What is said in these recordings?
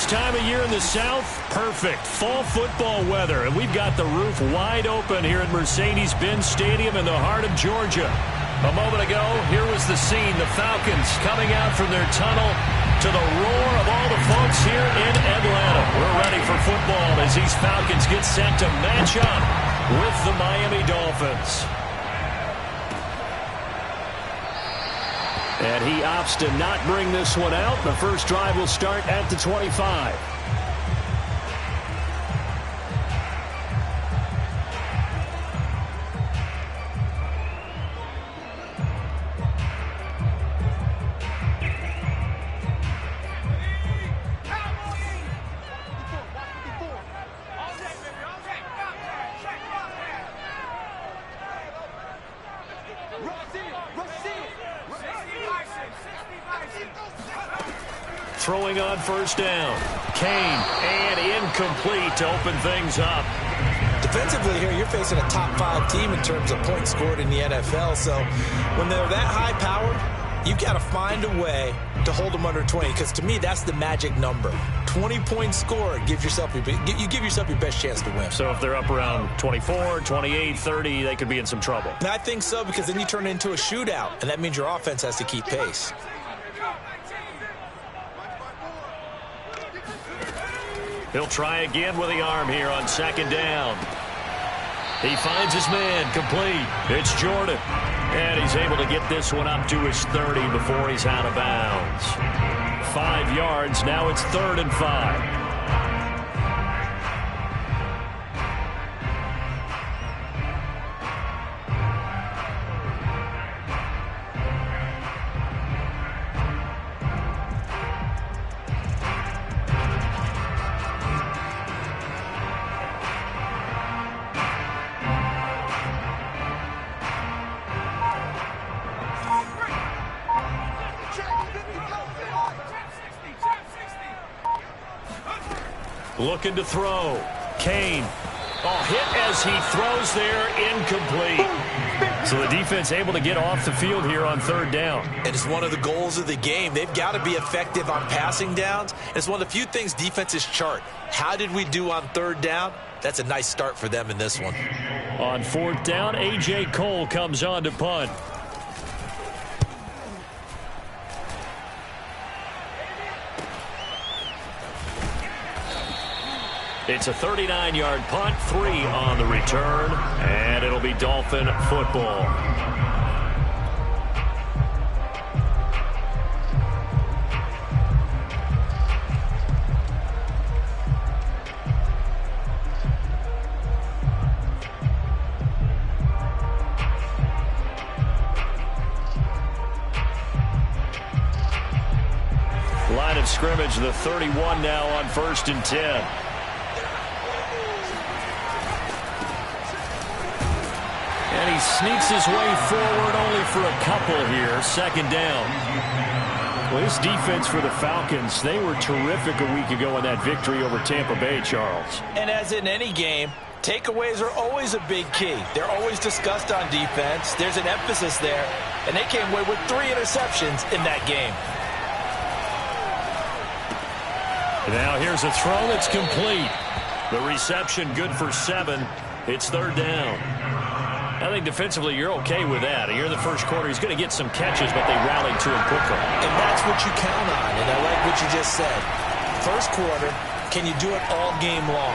This time of year in the South, perfect. Fall football weather, and we've got the roof wide open here at Mercedes-Benz Stadium in the heart of Georgia. A moment ago, here was the scene. The Falcons coming out from their tunnel to the roar of all the folks here in Atlanta. We're ready for football as these Falcons get set to match up with the Miami Dolphins. And he opts to not bring this one out. The first drive will start at the 25. Throwing on first down. Kane, and incomplete to open things up. Defensively here, you're facing a top 5 team in terms of points scored in the NFL. So when they're that high powered, you've got to find a way to hold them under 20. Because to me, that's the magic number. 20 points scored gives yourself you give yourself your best chance to win. So if they're up around 24, 28, 30, they could be in some trouble. And I think so, because then you turn it into a shootout, and that means your offense has to keep pace. He'll try again with the arm here on second down. He finds his man, complete. It's Jordan. And he's able to get this one up to his 30 before he's out of bounds. 5 yards, now it's 3rd and 5. Looking to throw. Kane. Oh, hit as he throws there, incomplete. So the defense able to get off the field here on 3rd down. And it's one of the goals of the game. They've got to be effective on passing downs. It's one of the few things defenses chart. How did we do on 3rd down? That's a nice start for them in this one. On 4th down, A.J. Cole comes on to punt. It's a 39-yard punt, 3 on the return, and it'll be Dolphin football. Line of scrimmage, the 31 now on 1st and 10. And he sneaks his way forward only for a couple here. 2nd down. Well, this defense for the Falcons, they were terrific a week ago in that victory over Tampa Bay, Charles. And as in any game, takeaways are always a big key. They're always discussed on defense. There's an emphasis there. And they came away with 3 interceptions in that game. Now here's a throw that's complete. The reception good for 7. It's 3rd down. I think defensively you're okay with that. Here in the first quarter, he's going to get some catches, but they rallied to him quickly. And that's what you count on, and I like what you just said. First quarter, can you do it all game long?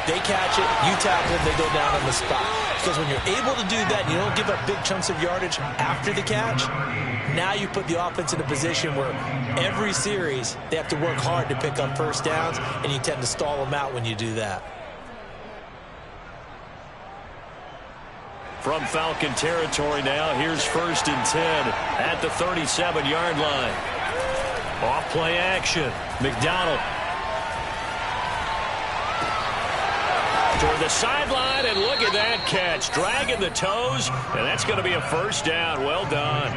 They catch it, you tackle it, they go down on the spot. Because when you're able to do that, you don't give up big chunks of yardage after the catch, now you put the offense in a position where every series they have to work hard to pick up first downs, and you tend to stall them out when you do that. From Falcon territory now, here's 1st and 10 at the 37-yard line. Off play action. McDonald. Toward the sideline, and look at that catch. Dragging the toes, and that's going to be a 1st down. Well done.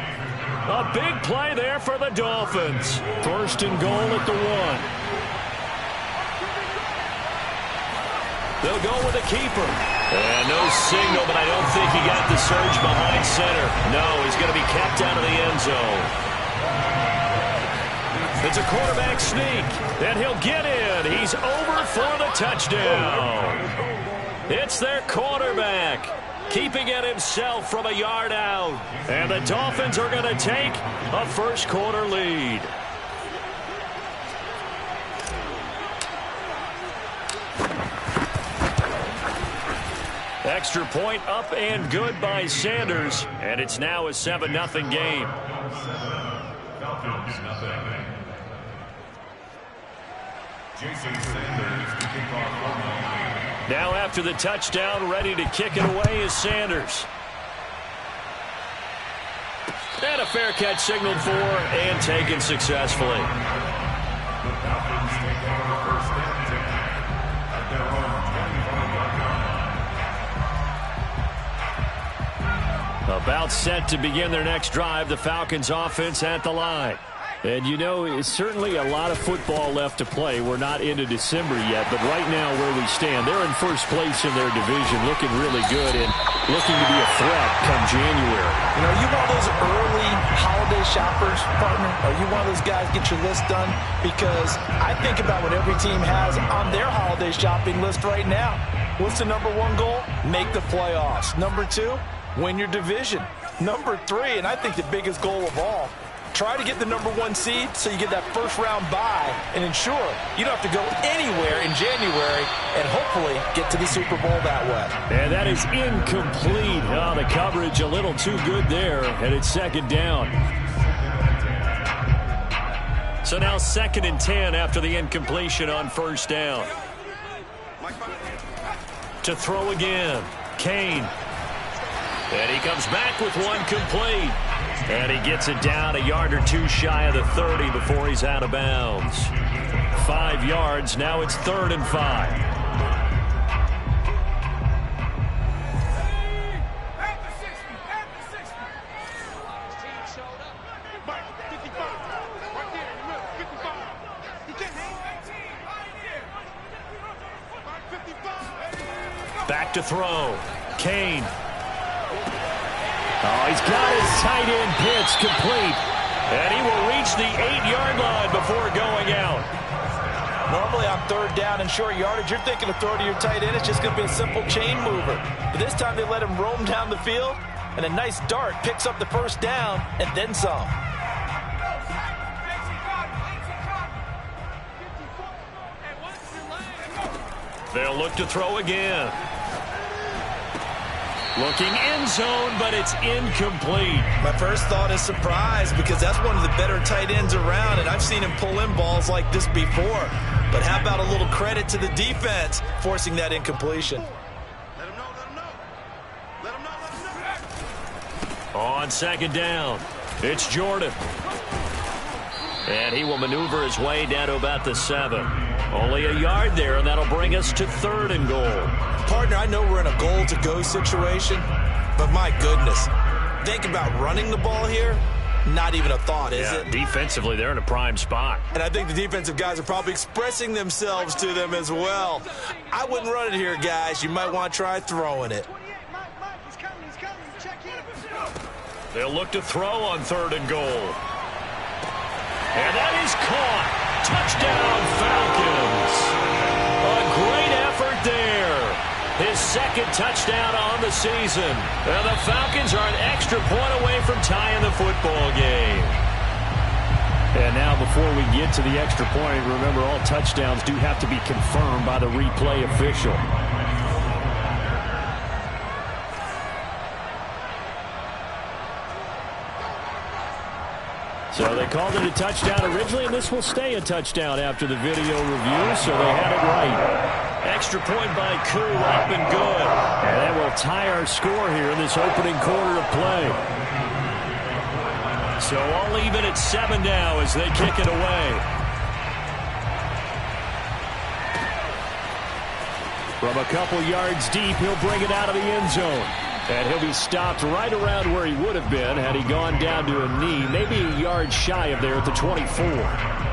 A big play there for the Dolphins. 1st and goal at the 1. They'll go with a keeper. And no signal, but I don't think he got the surge behind center. No, he's going to be kept out of the end zone. It's a quarterback sneak, and he'll get in. He's over for the touchdown. It's their quarterback, keeping it himself from a yard out. And the Dolphins are going to take a first-quarter lead. Extra point up and good by Sanders, and it's now a 7-0 game. Now after the touchdown, ready to kick it away is Sanders. And a fair catch signaled for and taken successfully. About set to begin their next drive, the Falcons offense at the line. And, you know, it's certainly a lot of football left to play. We're not into December yet, but right now where we stand, they're in first place in their division, looking really good and looking to be a threat come January. You know, you one of those early holiday shoppers, partner? Are you one of those guys get your list done? Because I think about what every team has on their holiday shopping list right now. What's the number one goal? Make the playoffs. Number two, win your division. Number three, and I think the biggest goal of all, try to get the number one seed so you get that first-round bye and ensure you don't have to go anywhere in January and hopefully get to the Super Bowl that way. And that is incomplete. Oh, the coverage a little too good there, and it's second down. So now 2nd and 10 after the incompletion on first down. To throw again, Kane. And he comes back with one complete. And he gets it down a yard or two shy of the 30 before he's out of bounds. 5 yards. Now it's 3rd and 5. Back to throw. Kane. Oh, he's got his tight end pitch complete. And he will reach the 8-yard line before going out. Normally on 3rd down and short yardage, you're thinking of throw to your tight end. It's just going to be a simple chain mover. But this time they let him roam down the field. And a nice dart picks up the first down and then some. They'll look to throw again. Looking end zone, but it's incomplete. My first thought is surprise because that's one of the better tight ends around, and I've seen him pull in balls like this before. But how about a little credit to the defense forcing that incompletion? Let him know, let him know. Let him know, let him know. On 2nd down, it's Jordan. And he will maneuver his way down to about the 7. Only a yard there, and that'll bring us to 3rd and goal. Partner, I know we're in a goal-to-go situation, but my goodness, think about running the ball here. Not even a thought, is it? Defensively, they're in a prime spot. And I think the defensive guys are probably expressing themselves to them as well. I wouldn't run it here, guys. You might want to try throwing it. They'll look to throw on 3rd and goal. And that is caught. Touchdown, Falcons. A great effort there. His 2nd touchdown on the season. And the Falcons are an extra point away from tying the football game. And now before we get to the extra point, remember all touchdowns do have to be confirmed by the replay official. So they called it a touchdown originally, and this will stay a touchdown after the video review, so they had it right. Extra point by Koo, up and good. And that will tie our score here in this opening quarter of play. So all even at 7 now as they kick it away. From a couple yards deep, he'll bring it out of the end zone. And he'll be stopped right around where he would have been had he gone down to a knee, maybe a yard shy of there at the 24.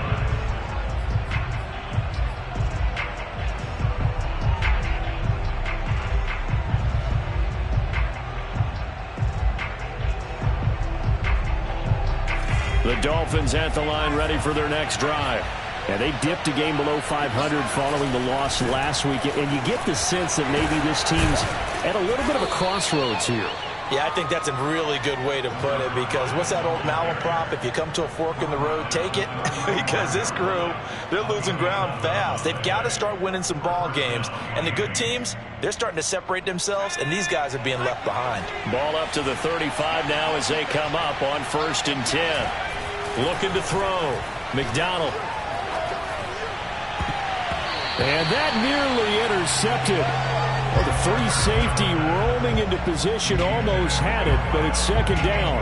The Dolphins at the line ready for their next drive. And they dipped a game below 500 following the loss last week. And you get the sense that maybe this team's at a little bit of a crossroads here. Yeah, I think that's a really good way to put it, because what's that old malaprop? If you come to a fork in the road, take it. Because this crew, they're losing ground fast. They've got to start winning some ball games. And the good teams, they're starting to separate themselves, and these guys are being left behind. Ball up to the 35 now as they come up on 1st and 10. Looking to throw. McDonald. And that nearly intercepted. Well, the free safety roaming into position almost had it, but it's 2nd down.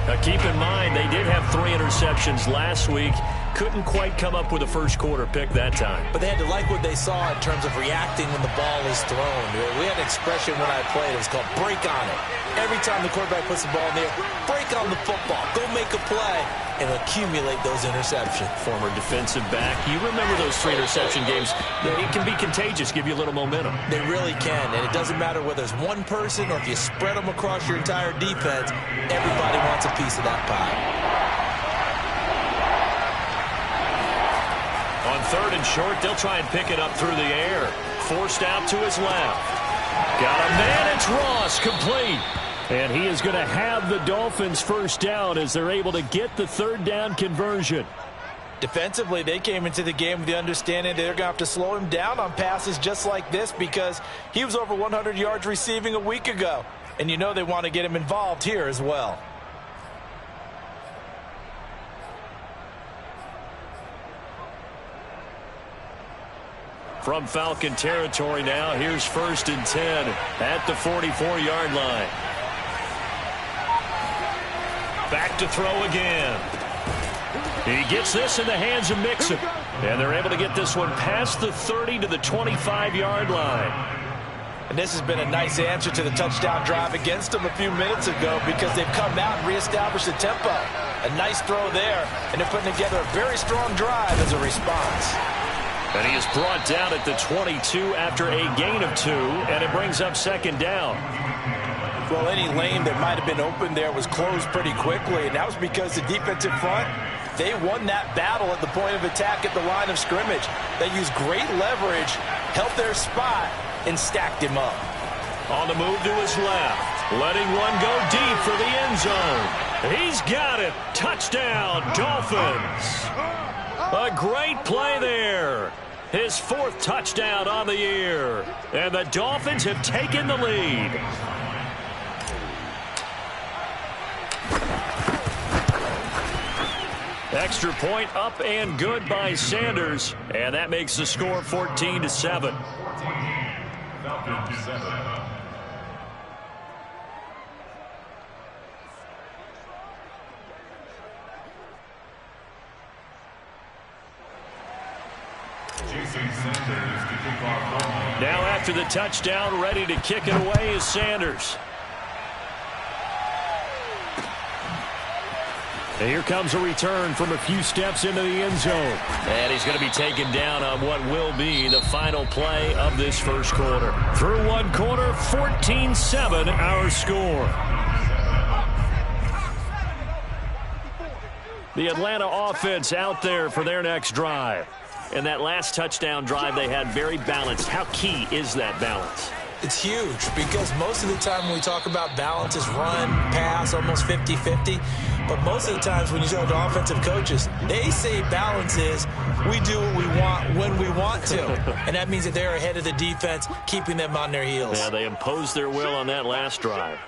Now keep in mind, they did have 3 interceptions last week. Couldn't quite come up with a first quarter pick that time. But they had to like what they saw in terms of reacting when the ball is thrown. We had an expression when I played. It was called break on it. Every time the quarterback puts the ball in the air, break on the football. Go make a play and accumulate those interceptions. Former defensive back. You remember those 3 interception games. It can be contagious, give you a little momentum. They really can, and it doesn't matter whether it's one person or if you spread them across your entire defense. Everybody wants a piece of that pie. On 3rd and short, they'll try and pick it up through the air. Forced out to his left. Got a man, it's Ross, complete. And he is going to have the Dolphins first down as they're able to get the 3rd down conversion. Defensively, they came into the game with the understanding they're going to have to slow him down on passes just like this, because he was over 100 yards receiving a week ago. And you know they want to get him involved here as well. From Falcon territory now, here's 1st and 10 at the 44-yard line. Back to throw again. He gets this in the hands of Mixon. And they're able to get this one past the 30 to the 25-yard line. And this has been a nice answer to the touchdown drive against them a few minutes ago, because they've come out and reestablished the tempo. A nice throw there, and they're putting together a very strong drive as a response. And he is brought down at the 22 after a gain of 2, and it brings up 2nd down. Well, any lane that might have been open there was closed pretty quickly, and that was because the defensive front, they won that battle at the point of attack at the line of scrimmage. They used great leverage, held their spot, and stacked him up. On the move to his left, letting one go deep for the end zone. He's got it. Touchdown, Dolphins. A great play there. His 4th touchdown on the year. And the Dolphins have taken the lead. Extra point up and good by Sanders. And that makes the score 14-7. Falcons 7. Now after the touchdown, ready to kick it away is Sanders. And here comes a return from a few steps into the end zone. And he's going to be taken down on what will be the final play of this first quarter. Through one quarter, 14-7 our score. The Atlanta offense out there for their next drive. And that last touchdown drive they had very balanced. How key is that balance? It's huge, because most of the time when we talk about balance is run, pass, almost 50-50. But most of the times when you talk to offensive coaches, they say balance is we do what we want when we want to. And that means that they're ahead of the defense, keeping them on their heels. Yeah, they imposed their will on that last drive.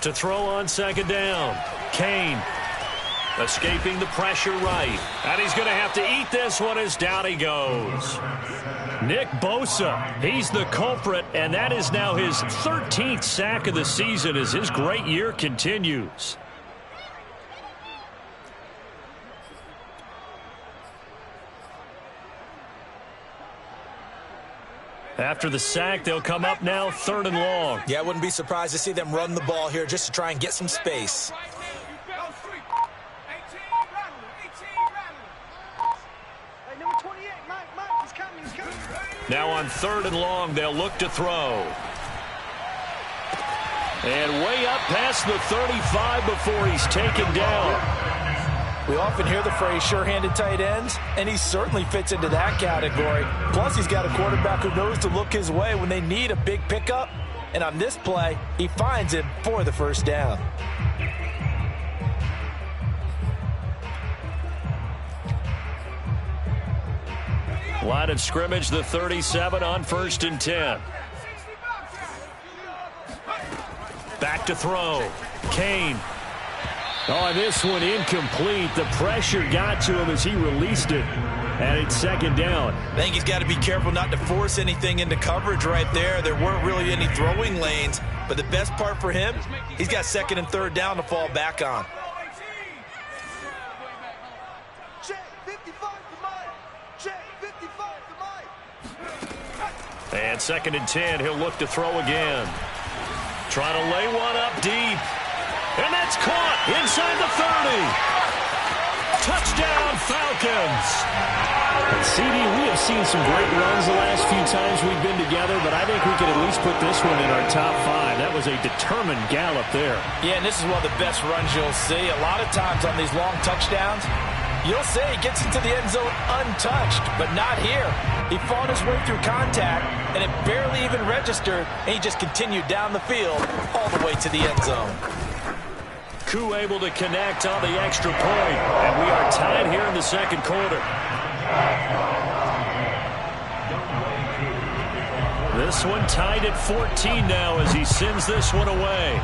To throw on 2nd down. Kane escaping the pressure right. And he's going to have to eat this one as down he goes. Nick Bosa, he's the culprit, and that is now his 13th sack of the season as his great year continues. After the sack, they'll come up now 3rd and long. Yeah, I wouldn't be surprised to see them run the ball here just to try and get some space. Now on 3rd and long, they'll look to throw. And way up past the 35 before he's taken down. We often hear the phrase sure-handed tight ends, and he certainly fits into that category. Plus, he's got a quarterback who knows to look his way when they need a big pickup. And on this play, he finds him for the first down. Line of scrimmage, the 37 on 1st and 10. Back to throw. Kane. Oh, this one incomplete. The pressure got to him as he released it. And it's 2nd down. I think he's got to be careful not to force anything into coverage right there. There weren't really any throwing lanes. But the best part for him, he's got 2nd and 3rd down to fall back on. And 2nd and 10, he'll look to throw again. Trying to lay one up deep. And that's caught inside the 30. Touchdown, Falcons. CD, we have seen some great runs the last few times we've been together, but I think we could at least put this one in our top 5. That was a determined gallop there. Yeah, and this is one of the best runs you'll see. A lot of times on these long touchdowns, you'll say he gets into the end zone untouched, but not here. He fought his way through contact, and it barely even registered, and he just continued down the field all the way to the end zone. Koo able to connect on the extra point, and we are tied here in the 2nd quarter. This one tied at 14 now as he sends this one away.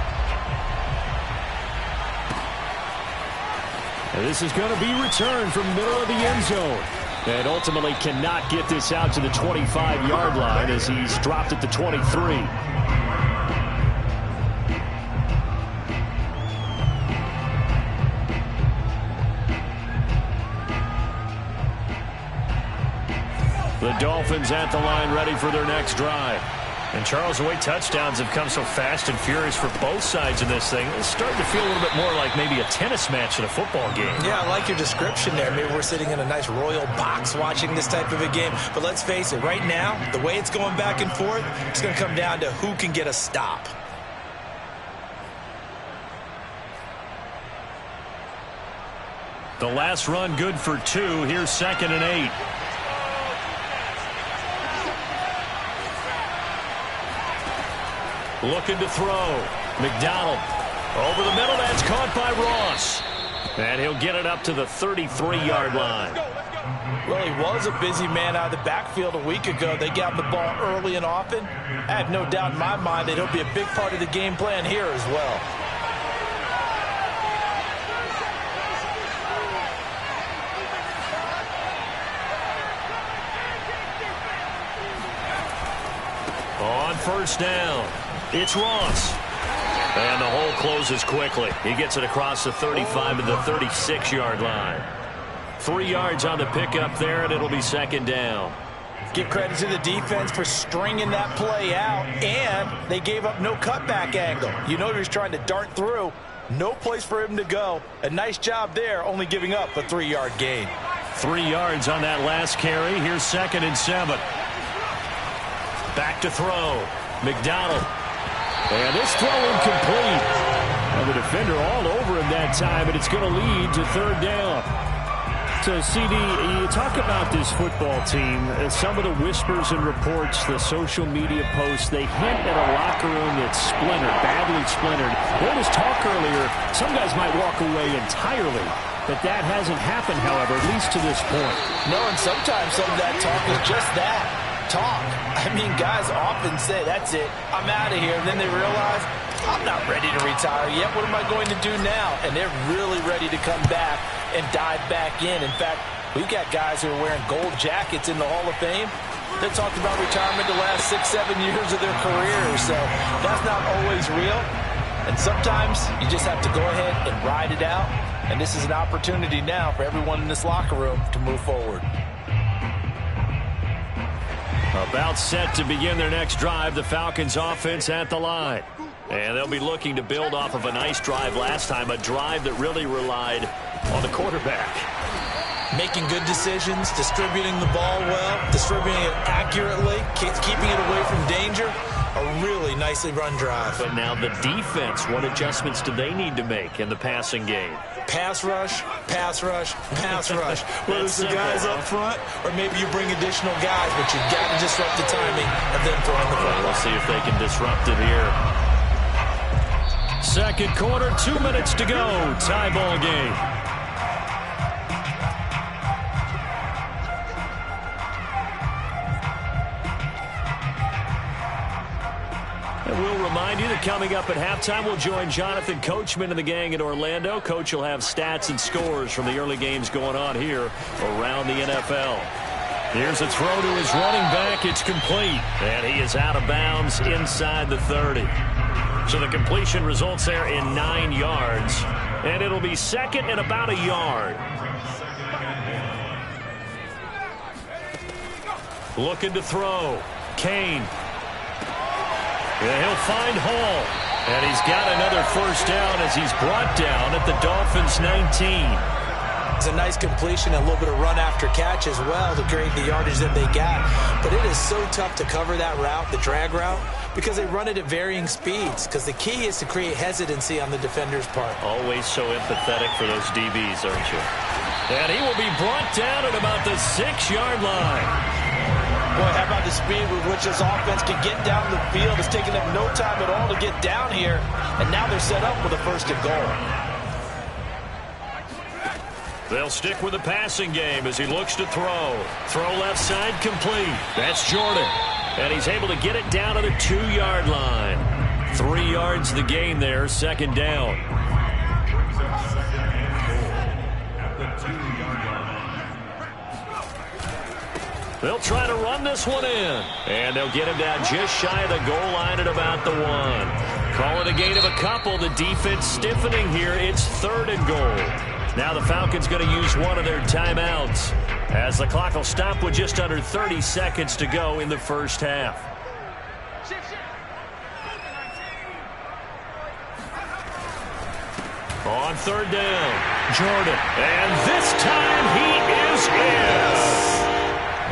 And this is going to be returned from the middle of the end zone. And ultimately cannot get this out to the 25-yard line as he's dropped at the 23. The Dolphins at the line ready for their next drive. And, Charles, the way touchdowns have come so fast and furious for both sides in this thing, it's starting to feel a little bit more like maybe a tennis match in a football game. Yeah, I like your description there. Maybe we're sitting in a nice royal box watching this type of a game. But let's face it, right now, the way it's going back and forth, it's going to come down to who can get a stop. The last run good for 2. Here's 2nd and 8. Looking to throw. McDonald. Over the middle. That's caught by Ross. And he'll get it up to the 33-yard line. Well, he was a busy man out of the backfield a week ago. They got the ball early and often. I have no doubt in my mind that he'll be a big part of the game plan here as well. On 1st down, it's Ross. And the hole closes quickly. He gets it across the 35 to the 36-yard line. 3 yards on the pickup there, and it'll be 2nd down. Give credit to the defense for stringing that play out, and they gave up no cutback angle. You know he was trying to dart through. No place for him to go. A nice job there, only giving up a 3-yard gain. 3 yards on that last carry. Here's 2nd and 7. Back to throw. McDonald. And this throw incomplete. And the defender all over him that time, and it's going to lead to 3rd down. So, CD, you talk about this football team. Some of the whispers and reports, the social media posts, they hint at a locker room that's splintered, badly splintered. There was talk earlier, some guys might walk away entirely. But that hasn't happened, however, at least to this point. No, and sometimes some of that talk is just that. Talk. I mean, guys often say, that's it, I'm out of here. And then they realize, I'm not ready to retire yet. What am I going to do now? And they're really ready to come back and dive back in. In fact, we've got guys who are wearing gold jackets in the Hall of Fame. They talked about retirement the last 6-7 years of their careers. So that's not always real. And sometimes you just have to go ahead and ride it out. And this is an opportunity now for everyone in this locker room to move forward. About set to begin their next drive, the Falcons offense at the line. And they'll be looking to build off of a nice drive last time, a drive that really relied on the quarterback. Making good decisions, distributing the ball well, distributing it accurately, keeping it away from danger. A really nicely run drive. But now the defense, what adjustments do they need to make in the passing game? Pass rush, pass rush, pass rush. Whether it's the guys up front or maybe you bring additional guys, but you've got to disrupt the timing of them throwing the football. We'll see if they can disrupt it here. Second quarter, 2 minutes to go. Tie ball game. And we'll remind you that coming up at halftime, we'll join Jonathan Coachman and the gang in Orlando. Coach will have stats and scores from the early games going on here around the NFL. Here's a throw to his running back. It's complete. And he is out of bounds inside the 30. So the completion results there in 9 yards. And it'll be second and about a yard. Looking to throw. Kane. Yeah, he'll find Hall. And he's got another first down as he's brought down at the Dolphins' 19. It's a nice completion, a little bit of run after catch as well to create the yardage that they got. But it is so tough to cover that route, the drag route, because they run it at varying speeds. Because the key is to create hesitancy on the defender's part. Always so empathetic for those DBs, aren't you? And he will be brought down at about the 6-yard line. Boy, how about the speed with which this offense can get down the field? It's taking them no time at all to get down here. And now they're set up with a first and goal. They'll stick with the passing game as he looks to throw. Throw left side complete. That's Jordan. And he's able to get it down to the 2-yard line. 3 yards the gain there, second down. They'll try to run this one in. And they'll get him down just shy of the goal line at about the 1. Call it a gain of a couple. The defense stiffening here. It's third and goal. Now the Falcons going to use one of their timeouts as the clock will stop with just under 30 seconds to go in the first half. On third down, Jordan. And this time he is in.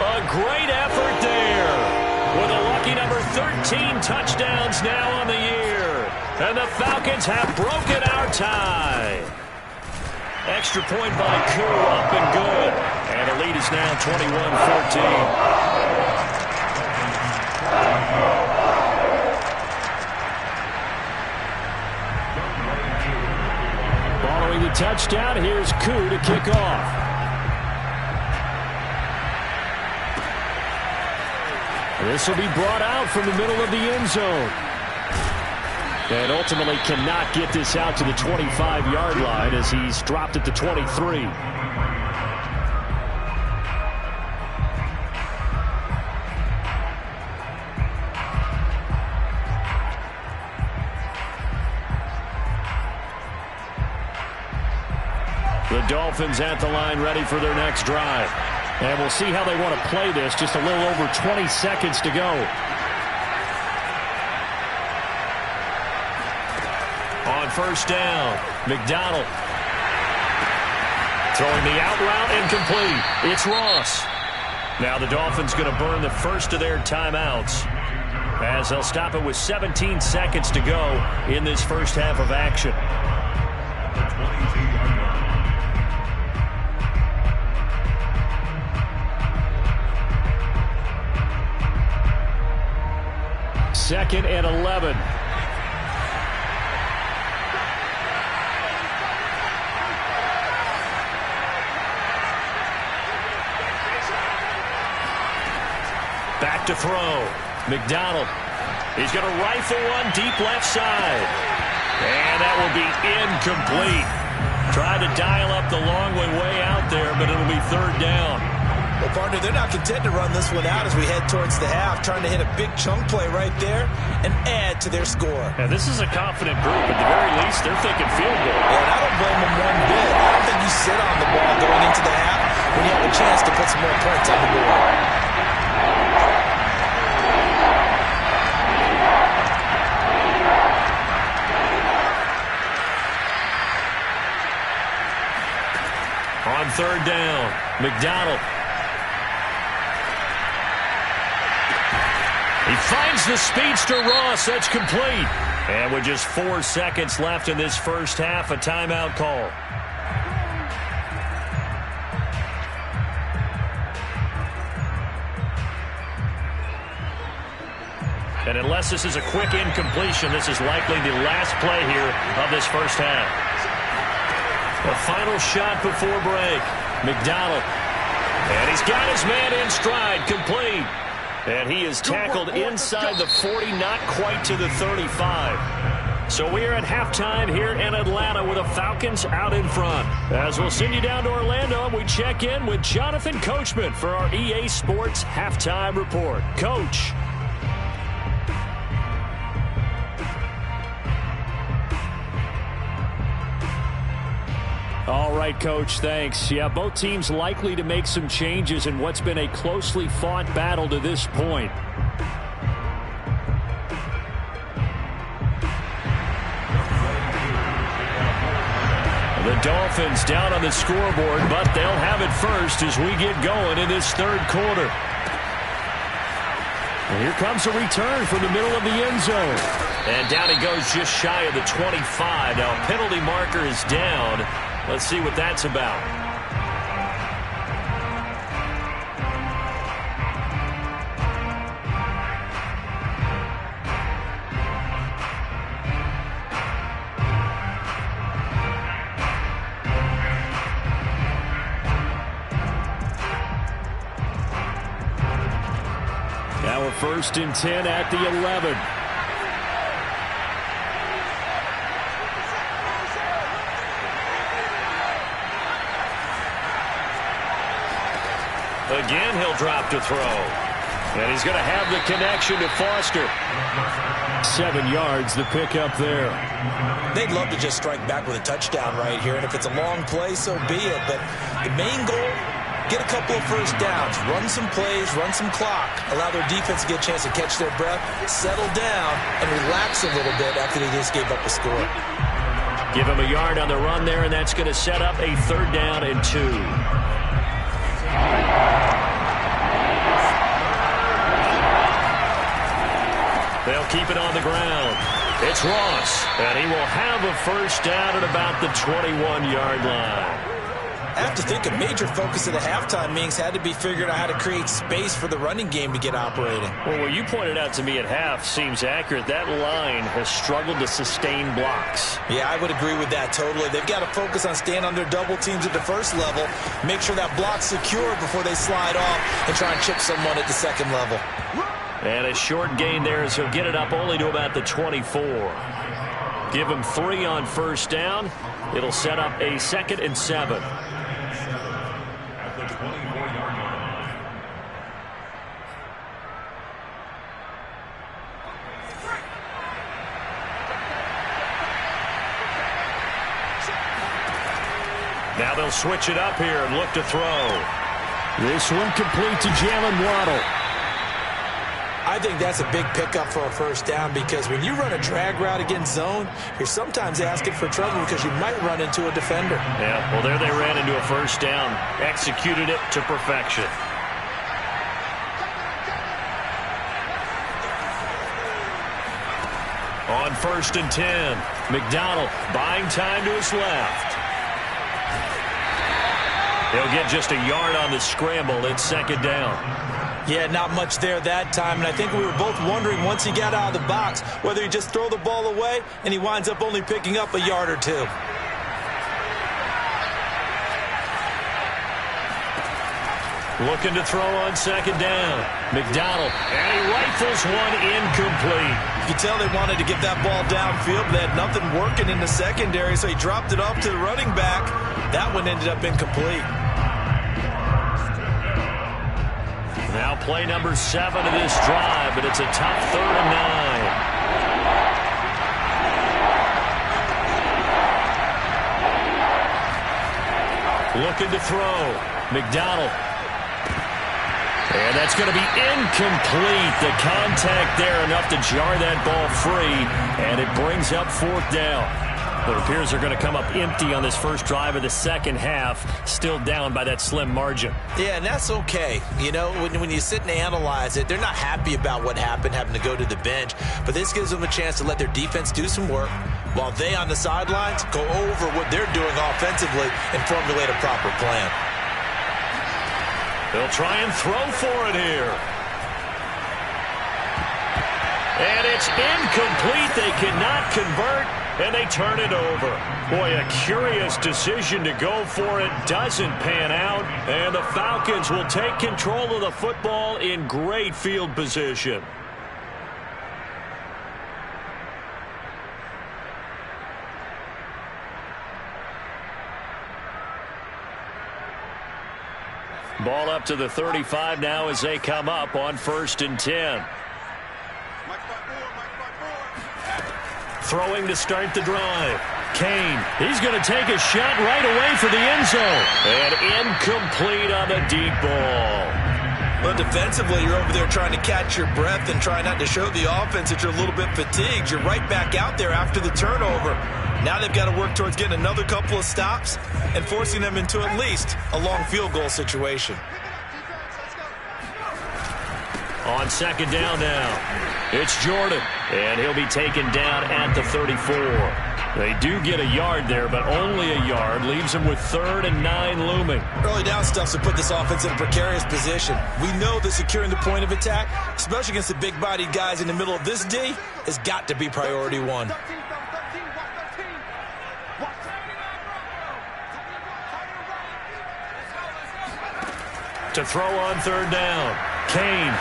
A great effort there with a lucky number 13 touchdowns now on the year. And the Falcons have broken our tie. Extra point by Koo, up and good. And the lead is now 21-14. Following the touchdown, here's Koo to kick off. This will be brought out from the middle of the end zone. And ultimately cannot get this out to the 25-yard line as he's dropped at the 23. The Dolphins at the line ready for their next drive. And we'll see how they want to play this. Just a little over 20 seconds to go. On first down, McDonald. Throwing the out route incomplete. It's Ross. Now the Dolphins going to burn the first of their timeouts as they'll stop it with 17 seconds to go in this first half of action. Second and 11. Back to throw. McDonald. He's going to rifle one deep left side. And that will be incomplete. Tried to dial up the long way out there, but it'll be third down. Well, partner, they're not content to run this one out as we head towards the half, trying to hit a big chunk play right there and add to their score. And this is a confident group. At the very least, they're thinking field goal. Yeah, and I don't blame them one bit. I don't think you sit on the ball going into the half when you have a chance to put some more points on the board. On third down, McDonald. He finds the speedster Ross. That's complete. And with just 4 seconds left in this first half, a timeout call. And unless this is a quick incompletion, this is likely the last play here of this first half. The final shot before break. McDonald. And he's got his man in stride. Complete. And he is tackled inside the 40, not quite to the 35. So we are at halftime here in Atlanta with the Falcons out in front. As we'll send you down to Orlando, we check in with Jonathan Coachman for our EA Sports Halftime Report. Coach. All right, Coach, thanks. Yeah, both teams likely to make some changes in what's been a closely fought battle to this point. The Dolphins down on the scoreboard, but they'll have it first as we get going in this third quarter. And here comes a return from the middle of the end zone. And down he goes just shy of the 25. Now, penalty marker is down. Let's see what that's about. Now a 1st and 10 at the 11. Again, he'll drop to throw. And he's going to have the connection to Foster. 7 yards, the pickup there. They'd love to just strike back with a touchdown right here. And if it's a long play, so be it. But the main goal, get a couple of first downs. Run some plays, run some clock. Allow their defense to get a chance to catch their breath, settle down, and relax a little bit after they just gave up a score. Give him a yard on the run there, and that's going to set up a 3rd down and 2. They'll keep it on the ground. It's Ross, and he will have a first down at about the 21-yard line. I have to think a major focus of the halftime meetings had to be figuring out how to create space for the running game to get operating. Well, what you pointed out to me at half seems accurate. That line has struggled to sustain blocks. Yeah, I would agree with that totally. They've got to focus on staying on their double teams at the first level, make sure that block's secure before they slide off and try and chip someone at the second level. And a short gain there, so get it up only to about the 24. Give him 3 on first down. It'll set up a 2nd and 7. Now they'll switch it up here and look to throw. This one complete to Jalen Waddle. I think that's a big pickup for a first down because when you run a drag route against zone, you're sometimes asking for trouble because you might run into a defender. Yeah, well, there they ran into a first down. Executed it to perfection. On 1st and 10, McDonald buying time to his left. He'll get just a yard on the scramble. It's 2nd down. Yeah, not much there that time, and I think we were both wondering once he got out of the box whether he just throw the ball away and he winds up only picking up a yard or 2. Looking to throw on 2nd down. McDonald, and he rifles one incomplete. You can tell they wanted to get that ball downfield, but they had nothing working in the secondary, so he dropped it off to the running back. That one ended up incomplete. Now play number 7 of this drive, but it's a tough 3rd and 9. Looking to throw. McDonald. And that's going to be incomplete. The contact there enough to jar that ball free, and it brings up 4th down. It appears they're going to come up empty on this first drive of the second half, still down by that slim margin. Yeah, and that's okay. You know, when you sit and analyze it, they're not happy about what happened, having to go to the bench. But this gives them a chance to let their defense do some work while they on the sidelines go over what they're doing offensively and formulate a proper plan. They'll try and throw for it here. And it's incomplete. They cannot convert, and they turn it over. Boy, a curious decision to go for it. Doesn't pan out, and the Falcons will take control of the football in great field position. Ball up to the 35 now as they come up on 1st and 10. Throwing to start the drive. Kane, he's going to take a shot right away for the end zone. And incomplete on the deep ball. Well, defensively, you're over there trying to catch your breath and try not to show the offense that you're a little bit fatigued. You're right back out there after the turnover. Now they've got to work towards getting another couple of stops and forcing them into at least a long field goal situation. On 2nd down now, it's Jordan, and he'll be taken down at the 34. They do get a yard there, but only a yard. Leaves them with 3rd and 9 looming. Early down stuff to put this offense in a precarious position. We know that securing the point of attack, especially against the big-bodied guys in the middle of this D, has got to be priority one. To throw on 3rd down, Kane.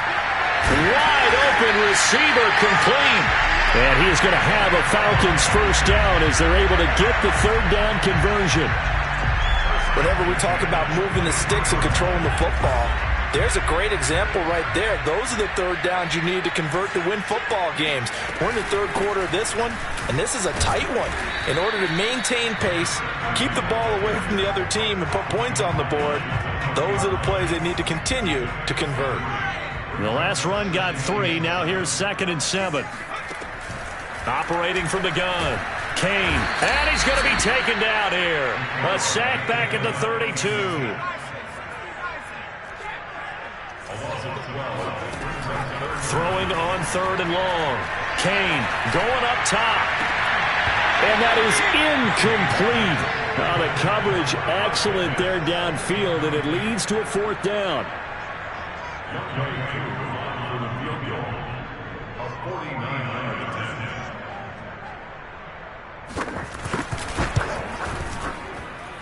Wide open receiver, complete. And he is going to have a Falcons first down as they're able to get the 3rd down conversion. Whenever we talk about moving the sticks and controlling the football, there's a great example right there. Those are the 3rd downs you need to convert to win football games. We're in the 3rd quarter of this one, and this is a tight one. In order to maintain pace, keep the ball away from the other team, and put points on the board, those are the plays they need to continue to convert. The last run got 3. Now here's 2nd and 7. Operating from the gun, Kane. And he's going to be taken down here. A sack back at the 32. Throwing on 3rd and long. Kane going up top. And that is incomplete. Now the coverage excellent there downfield, and it leads to a 4th down.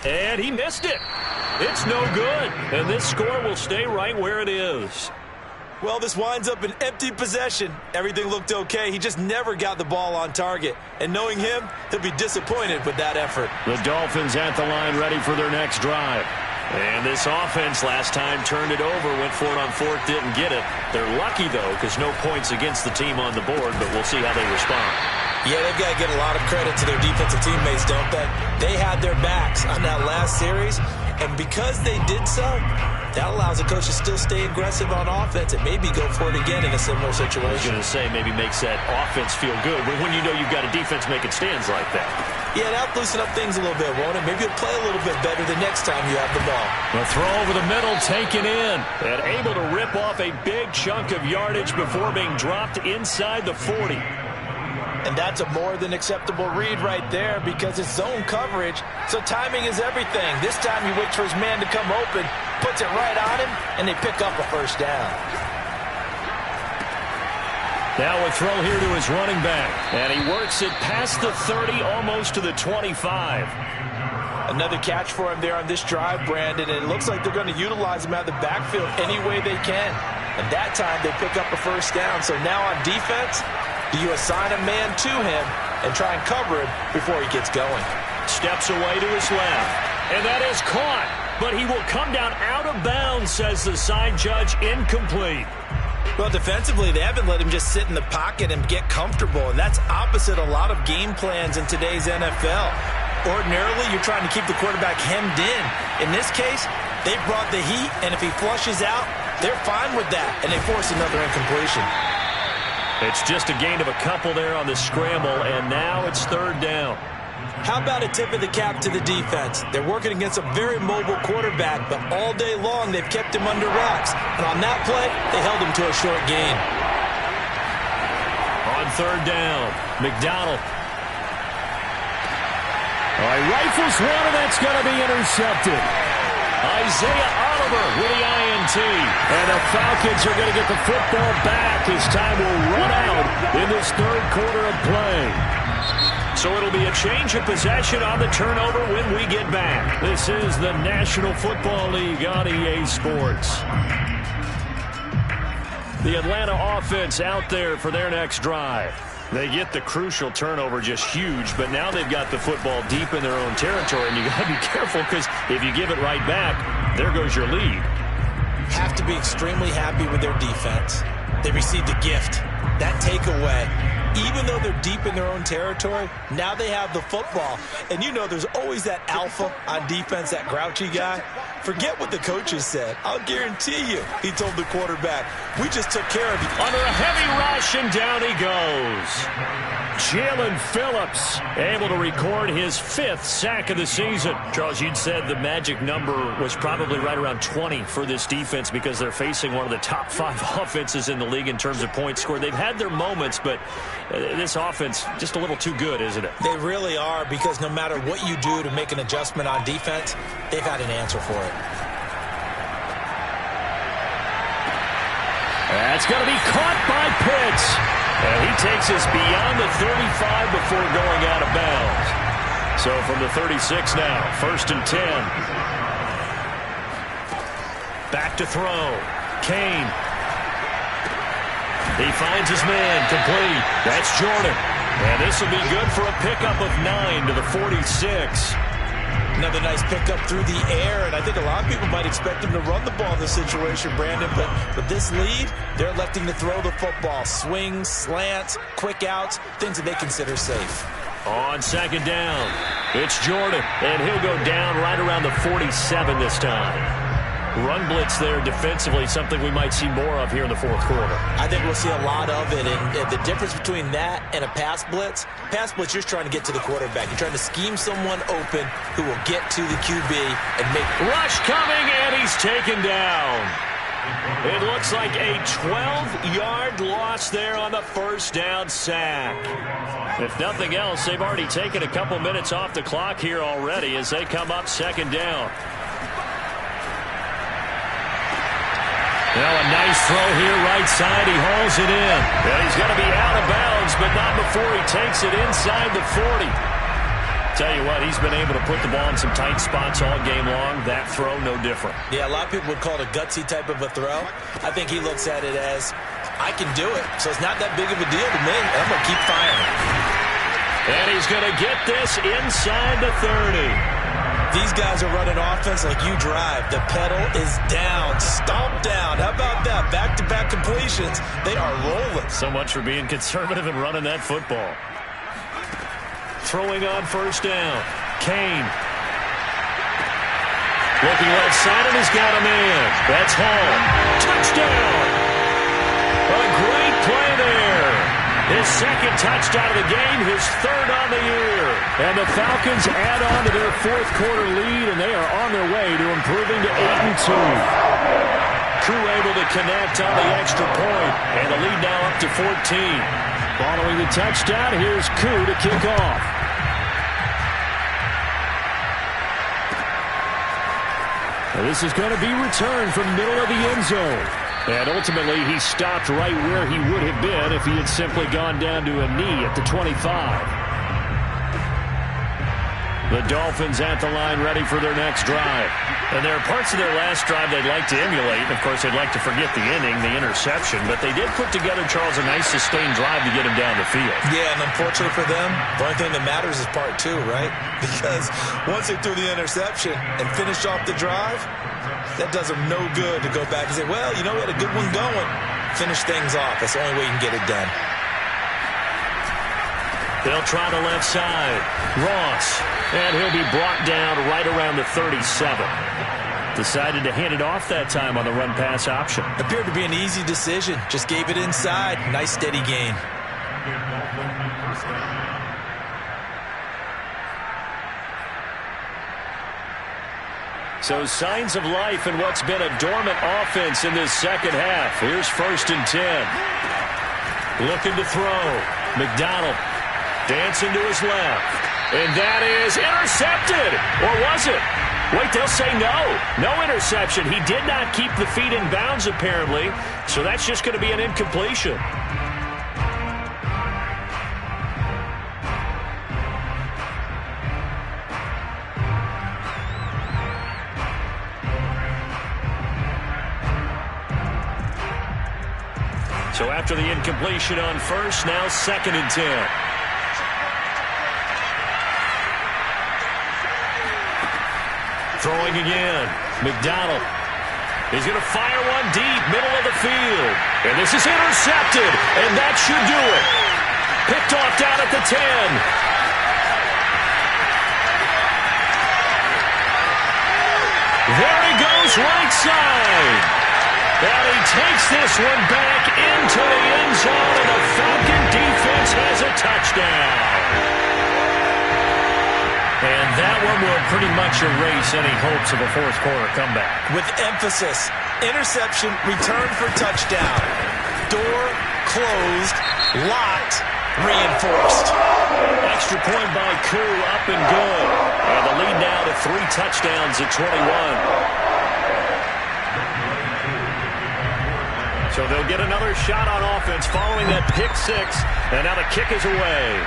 And he missed it. It's no good. And this score will stay right where it is. Well, this winds up an empty possession. Everything looked okay. He just never got the ball on target. And knowing him, he'll be disappointed with that effort. The Dolphins at the line ready for their next drive. And this offense last time turned it over, went for it on 4th, didn't get it. They're lucky, though, because no points against the team on the board, but we'll see how they respond. Yeah, they've got to get a lot of credit to their defensive teammates, don't they? They had their backs on that last series, and because they did so, that allows the coach to still stay aggressive on offense and maybe go for it again in a similar situation. I was going to say maybe makes that offense feel good, but when you know you've got a defense making stands like that. Yeah, that'll loosen up things a little bit, won't it? Maybe you'll play a little bit better the next time you have the ball. A throw over the middle, taken in, and able to rip off a big chunk of yardage before being dropped inside the 40. And that's a more than acceptable read right there because it's zone coverage, so timing is everything. This time he waits for his man to come open, puts it right on him, and they pick up a first down. Now a throw here to his running back, and he works it past the 30, almost to the 25. Another catch for him there on this drive, Brandon, and it looks like they're going to utilize him out of the backfield any way they can. And that time they pick up a first down, so now on defense, do you assign a man to him and try and cover him before he gets going? Steps away to his left, and that is caught, but he will come down out of bounds, says the side judge, incomplete. Well, defensively, they haven't let him just sit in the pocket and get comfortable, and that's opposite a lot of game plans in today's NFL. Ordinarily, you're trying to keep the quarterback hemmed in. In this case, they brought the heat, and if he flushes out, they're fine with that, and they force another incompletion. It's just a gain of a couple there on the scramble, and now it's 3rd down. How about a tip of the cap to the defense? They're working against a very mobile quarterback, but all day long they've kept him under wraps. And on that play, they held him to a short gain. On third down, McDonald. All right, rifles one, and that's going to be intercepted. Isaiah Oliver with the INT. And the Falcons are going to get the football back as time will run out in this third quarter of play. So it'll be a change of possession on the turnover when we get back. This is the National Football League on EA Sports. The Atlanta offense out there for their next drive. They get the crucial turnover, just huge, but now they've got the football deep in their own territory, and you got to be careful because if you give it right back, there goes your lead. Have to be extremely happy with their defense. They received a gift. That takeaway, even though they're deep in their own territory, now they have the football. And you know there's always that alpha on defense, that grouchy guy. Forget what the coaches said. I'll guarantee you, he told the quarterback, we just took care of you. Under a heavy rush, and down he goes. Jalen Phillips able to record his 5th sack of the season. Charles, you'd said the magic number was probably right around 20 for this defense because they're facing one of the top 5 offenses in the league in terms of points scored. They've had their moments, but this offense just a little too good, isn't it? They really are, because no matter what you do to make an adjustment on defense, they've had an answer for it. That's going to be caught by Pitts. And he takes us beyond the 35 before going out of bounds. So from the 36 now, 1st and 10. Back to throw. Kane. He finds his man, complete. That's Jordan. And this will be good for a pickup of 9 to the 46. Another nice pickup through the air, and I think a lot of people might expect him to run the ball in this situation, Brandon, but with this lead, they're electing to throw the football. Swings, slants, quick outs, things that they consider safe. On 2nd down, it's Jordan, and he'll go down right around the 47 this time. Run blitz there defensively, something we might see more of here in the 4th quarter. I think we'll see a lot of it, and the difference between that and a pass blitz, you're trying to get to the quarterback. You're trying to scheme someone open who will get to the QB and make... Rush coming, and he's taken down. It looks like a 12-yard loss there on the 1st down sack. If nothing else, they've already taken a couple minutes off the clock here already as they come up 2nd down. Now a nice throw here, right side. He hauls it in. And he's going to be out of bounds, but not before he takes it inside the 40. Tell you what, he's been able to put the ball in some tight spots all game long. That throw, no different. Yeah, a lot of people would call it a gutsy type of a throw. I think he looks at it as, I can do it, so it's not that big of a deal to me. I'm going to keep firing. And he's going to get this inside the 30. These guys are running offense like you drive. The pedal is down, stomped down. How about that? Back-to-back completions. They are rolling. So much for being conservative and running that football. Throwing on 1st down. Kane. Looking left side, and he's got a man. That's Hall. Touchdown. A great play there. His 2nd touchdown of the game, his 3rd on the year. And the Falcons add on to their 4th quarter lead, and they are on their way to improving to 8-2. Crew able to connect on the extra point, and the lead now up to 14. Following the touchdown, here's Koo to kick off. And this is going to be returned from middle of the end zone. And ultimately, he stopped right where he would have been if he had simply gone down to a knee at the 25. The Dolphins at the line ready for their next drive. And there are parts of their last drive they'd like to emulate. Of course, they'd like to forget the inning, the interception. But they did put together, Charles, a nice sustained drive to get him down the field. Yeah, and unfortunately for them, the only thing that matters is part 2, right? Because once they threw the interception and finished off the drive, that does them no good to go back and say, well, you know, we had a good one going. Finish things off. That's the only way you can get it done. They'll try the left side. Ross. And he'll be brought down right around the 37. Decided to hand it off that time on the run-pass option. Appeared to be an easy decision. Just gave it inside. Nice steady gain. So signs of life in what's been a dormant offense in this second half. Here's 1st and 10. Looking to throw. McDonald dancing to his left. And that is intercepted. Or was it? Wait, they'll say no. No interception. He did not keep the feet in bounds, apparently. So that's just going to be an incompletion. So after the incompletion on 1st, now 2nd and 10. Throwing again. McDonald. He's going to fire one deep, middle of the field. And this is intercepted, and that should do it. Picked off down at the 10. There he goes, right side. And he takes this one back into the end zone, and the Falcon defense has a touchdown. And that one will pretty much erase any hopes of a fourth-quarter comeback. With emphasis, interception, return for touchdown. Door closed, locked, reinforced. Extra point by Koo, up and good. And the lead now to 3 touchdowns at 21. So they'll get another shot on offense following that pick 6. And now the kick is away.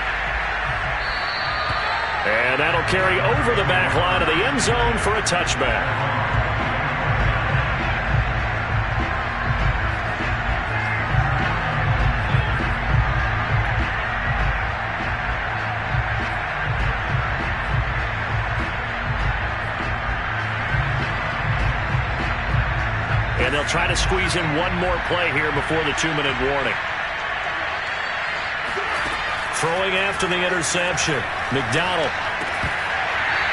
And that'll carry over the back line of the end zone for a touchback. And they'll try to squeeze in one more play here before the 2-minute warning. Throwing after the interception. McDonald.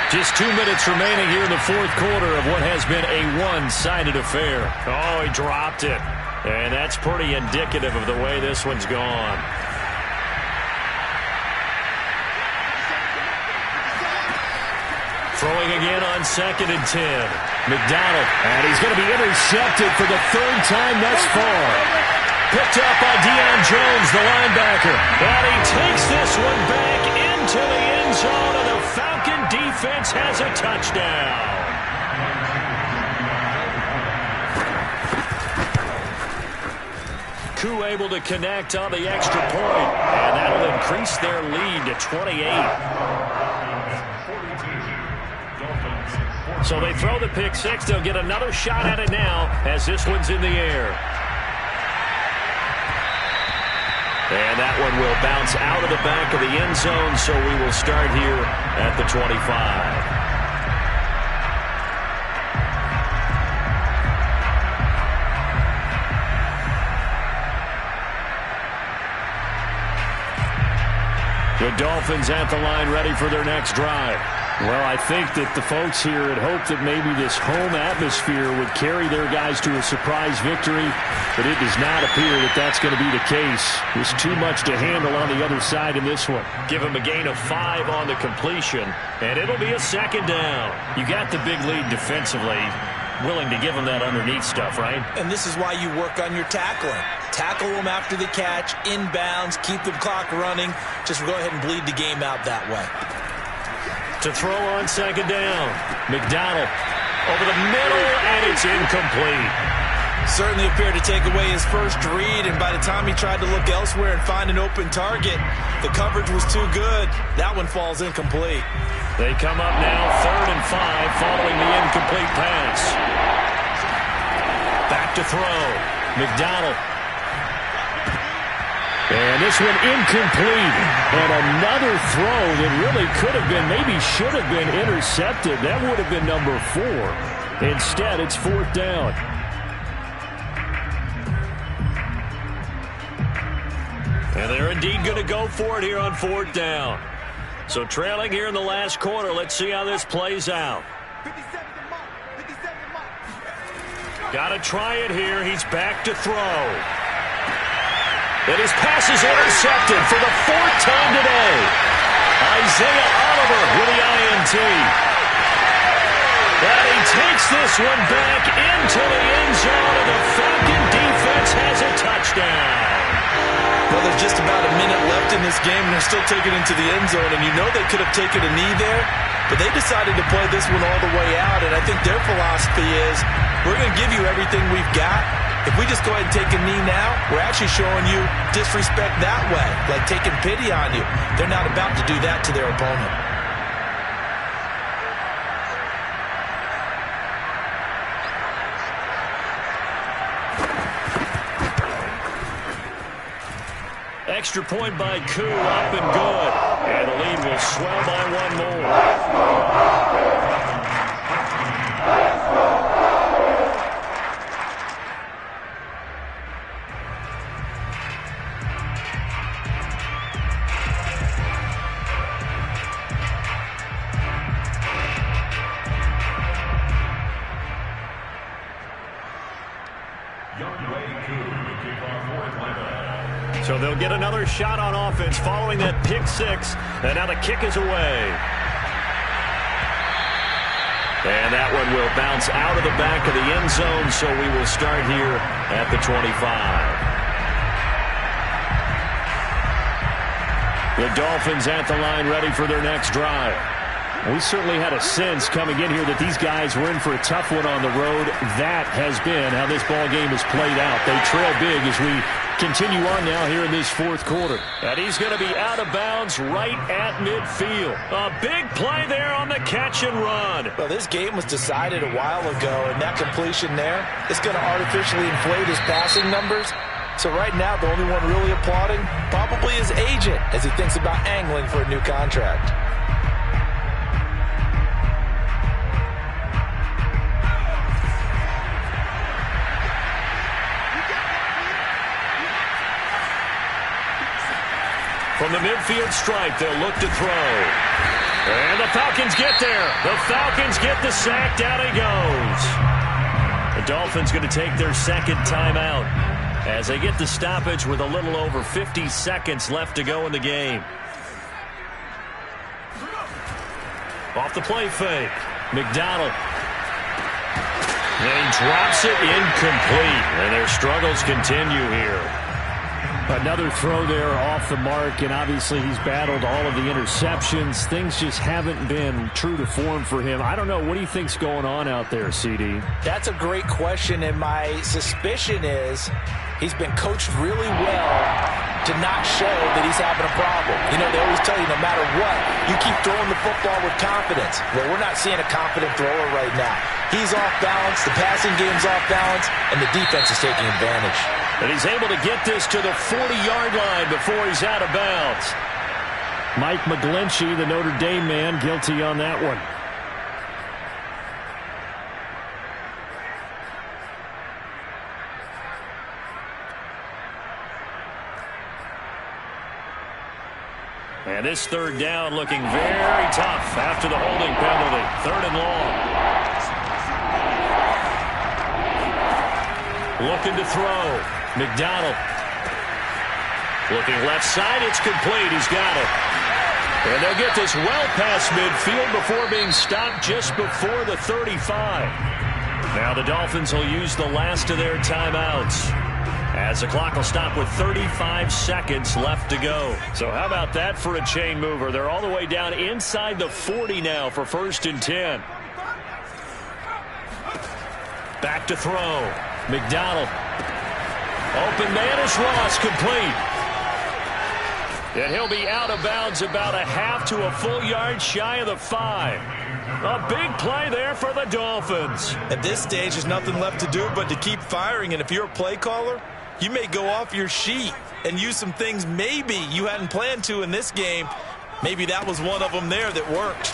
Just 2 minutes remaining here in the fourth quarter of what has been a one-sided affair. Oh, he dropped it. And that's pretty indicative of the way this one's gone. Throwing again on 2nd and 10. McDonald. And he's going to be intercepted for the 3rd time thus far. Picked up by Deion Jones, the linebacker. And he takes this one back into the end zone, and the Falcon defense has a touchdown. Koo able to connect on the extra point, and that'll increase their lead to 28. So they throw the pick 6. They'll get another shot at it now as this one's in the air. And that one will bounce out of the back of the end zone, so we will start here at the 25. The Dolphins at the line ready for their next drive. Well, I think that the folks here had hoped that maybe this home atmosphere would carry their guys to a surprise victory, but it does not appear that that's going to be the case. There's too much to handle on the other side in this one. Give them a gain of 5 on the completion, and it'll be a 2nd down. You got the big lead defensively, willing to give them that underneath stuff, right? And this is why you work on your tackling. Tackle them after the catch, inbounds, keep the clock running. Just go ahead and bleed the game out that way. To throw on 2nd down. McDonald over the middle, and it's incomplete. Certainly appeared to take away his first read, and by the time he tried to look elsewhere and find an open target, the coverage was too good. That one falls incomplete. They come up now 3rd and 5 following the incomplete pass. Back to throw. McDonald. And this one incomplete. And another throw that really could have been, maybe should have been intercepted. That would have been number 4. Instead, it's 4th down. And they're indeed going to go for it here on 4th down. So trailing here in the last quarter. Let's see how this plays out. Got to try it here. He's back to throw. And his pass is intercepted for the 4th time today. Isaiah Oliver with the INT. And he takes this one back into the end zone, and the Falcon defense has a touchdown. Well, there's just about a minute left in this game, and they're still taking it into the end zone, and you know they could have taken a knee there, but they decided to play this one all the way out, and I think their philosophy is, we're going to give you everything we've got. If we just go ahead and take a knee now, we're actually showing you disrespect that way, like taking pity on you. They're not about to do that to their opponent. Extra point by Koo, up and good. And the lead will swell by one more. So they'll get another shot on offense following that pick six. And now the kick is away. And that one will bounce out of the back of the end zone, so we will start here at the 25. The Dolphins at the line, ready for their next drive. We certainly had a sense coming in here that these guys were in for a tough one on the road. That has been how this ball game has played out. They trail big as we continue on now here in this fourth quarter. And he's going to be out of bounds right at midfield. A big play there on the catch and run. Well, this game was decided a while ago, and that completion there is going to artificially inflate his passing numbers. So right now, the only one really applauding probably his agent as he thinks about angling for a new contract. From the midfield stripe, they'll look to throw. And the Falcons get there. The Falcons get the sack. Down he goes. The Dolphins going to take their second timeout as they get the stoppage with a little over 50 seconds left to go in the game. Off the play fake. McDonald. And he drops it incomplete. And their struggles continue here. Another throw there off the mark, and obviously he's battled all of the interceptions. Things just haven't been true to form for him. I don't know. What do you think's going on out there, CD? That's a great question, and my suspicion is he's been coached really well to not show that he's having a problem. You know, they always tell you no matter what, you keep throwing the football with confidence. Well, we're not seeing a confident thrower right now. He's off balance, the passing game's off balance, and the defense is taking advantage. And he's able to get this to the 40-yard line before he's out of bounds. Mike McGlinchey, the Notre Dame man, guilty on that one. And this third down looking very tough after the holding penalty. Third and long. Looking to throw. McDonald. Looking left side. It's complete. He's got it. And they'll get this well past midfield before being stopped just before the 35. Now the Dolphins will use the last of their timeouts, as the clock will stop with 35 seconds left to go. So how about that for a chain mover? They're all the way down inside the 40 now for 1st and 10. Back to throw. McDonald. Open man is Ross, complete. And he'll be out of bounds about a half to a full yard shy of the 5. A big play there for the Dolphins. At this stage, there's nothing left to do but to keep firing. And if you're a play caller, you may go off your sheet and use some things maybe you hadn't planned to in this game. Maybe that was one of them there that worked.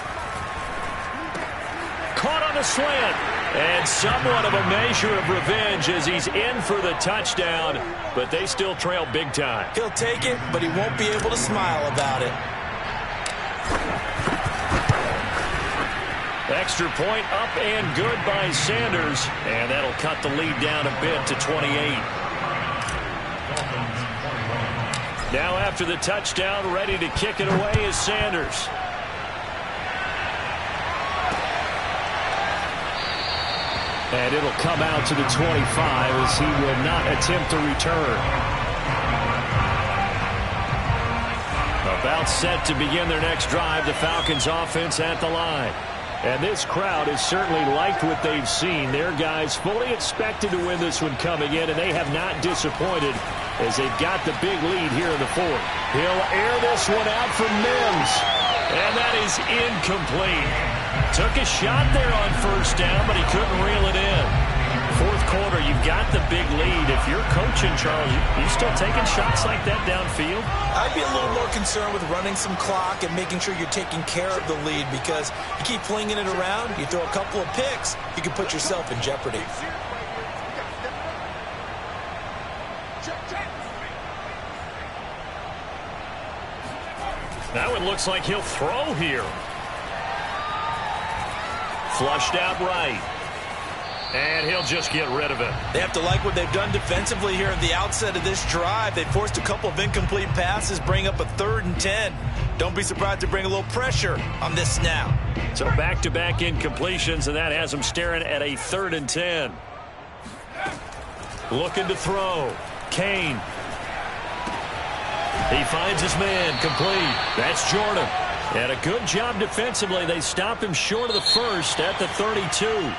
Caught on the slant. And somewhat of a measure of revenge as he's in for the touchdown, but they still trail big time. He'll take it, but he won't be able to smile about it. Extra point up and good by Sanders, and that'll cut the lead down a bit to 28. Now after the touchdown, ready to kick it away is Sanders. And it'll come out to the 25 as he will not attempt to return. About set to begin their next drive, the Falcons offense at the line. And this crowd has certainly liked what they've seen. Their guys fully expected to win this one coming in, and they have not disappointed as they've got the big lead here in the fourth. He'll air this one out for Mims. And that is incomplete. Took a shot there on first down, but he couldn't reel it in. Fourth quarter, you've got the big lead. If you're coaching, Charles, you still taking shots like that downfield? I'd be a little more concerned with running some clock and making sure you're taking care of the lead, because you keep flinging it around, you throw a couple of picks, you can put yourself in jeopardy. Now it looks like he'll throw here. Flushed out right. And he'll just get rid of it. They have to like what they've done defensively here at the outset of this drive. They forced a couple of incomplete passes, bring up a 3rd and 10. Don't be surprised to bring a little pressure on this snap. So back-to-back incompletions, and that has them staring at a 3rd and 10. Looking to throw. Kane. He finds his man, complete. That's Jordan. And a good job defensively. They stop him short of the first at the 32.